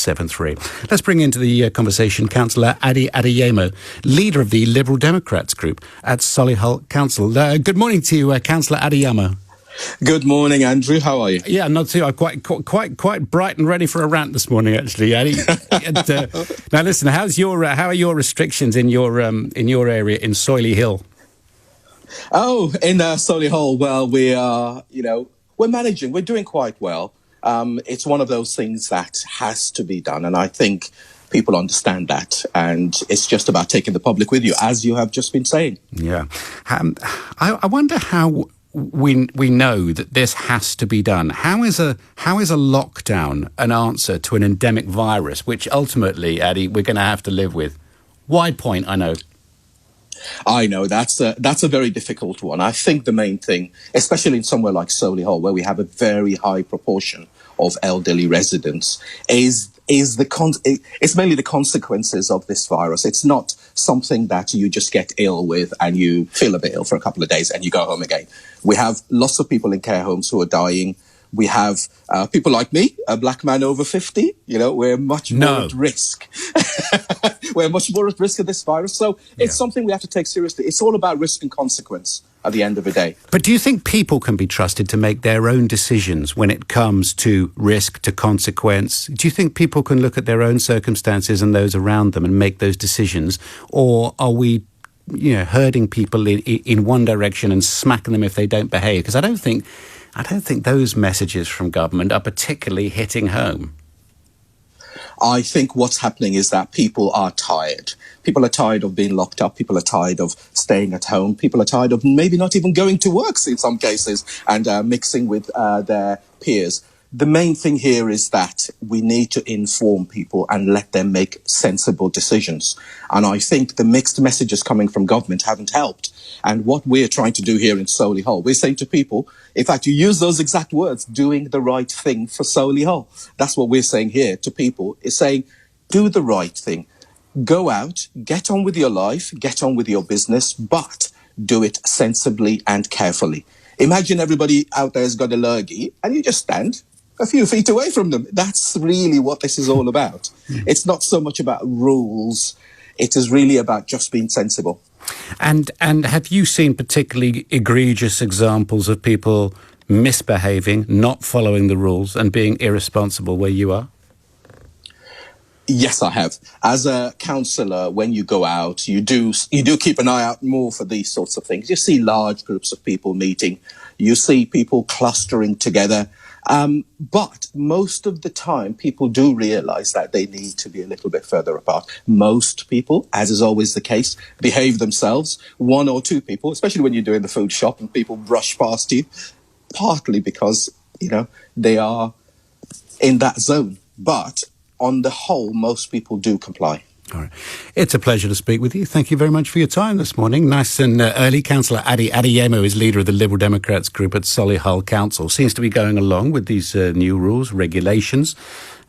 7-3. Let's bring into the conversation Councillor Ade Adeyemo, leader of the Liberal Democrats group at Solihull Council. Good morning to you, Councillor Adeyemo. Good morning, Andrew. How are you? Yeah, not too. I'm quite bright and ready for a rant this morning, actually, Ade. Now, listen. How are your restrictions in your area in Soily Hill? Oh, in Solihull, well, we're managing. We're doing quite well. It's one of those things that has to be done, and I think people understand that, and it's just about taking the public with you, as you have just been saying. Yeah. I wonder how we know that this has to be done. How is a lockdown an answer to an endemic virus, which ultimately, Ade, we're going to have to live with? Wide point, I know. I know that's a very difficult one. I think the main thing, especially in somewhere like Solihull, where we have a very high proportion of elderly residents, it's mainly the consequences of this virus. It's not something that you just get ill with and you feel a bit ill for a couple of days and you go home again. We have lots of people in care homes who are dying. We have people like me, a black man over 50. We're much more at risk. We're much more at risk of this virus. So it's something we have to take seriously. It's all about risk and consequence at the end of the day. But do you think people can be trusted to make their own decisions when it comes to risk, to consequence? Do you think people can look at their own circumstances and those around them and make those decisions? Or are we herding people in one direction and smacking them if they don't behave? Because I don't think those messages from government are particularly hitting home. I think what's happening is that people are tired. People are tired of being locked up. People are tired of staying at home. People are tired of maybe not even going to work in some cases and mixing with their peers. The main thing here is that we need to inform people and let them make sensible decisions. And I think the mixed messages coming from government haven't helped. And what we're trying to do here in Solihull, we're saying to people, in fact, you use those exact words, doing the right thing for Solihull. That's what we're saying here to people, is saying, do the right thing. Go out, get on with your life, get on with your business, but do it sensibly and carefully. Imagine everybody out there has got a lurgy and you just stand a few feet away from them. That's really what this is all about. It's not so much about rules. It is really about just being sensible. And have you seen particularly egregious examples of people misbehaving, not following the rules and being irresponsible where you are? Yes, I have. As a councillor, when you go out, you do keep an eye out more for these sorts of things. You see large groups of people meeting. You see people clustering together. But most of the time, people do realise that they need to be a little bit further apart. Most people, as is always the case, behave themselves. One or two people, especially when you're doing the food shop and people brush past you, partly because, they are in that zone. But on the whole, most people do comply. All right. It's a pleasure to speak with you. Thank you very much for your time this morning. Nice and early. Councillor Ade Adeyemo is leader of the Liberal Democrats group at Solihull Council. Seems to be going along with these new rules, regulations,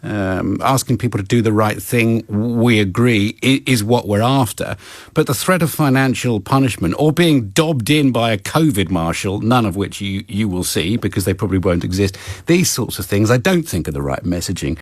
asking people to do the right thing. We agree is what we're after. But the threat of financial punishment or being dobbed in by a COVID marshal, none of which you will see because they probably won't exist, these sorts of things I don't think are the right messaging.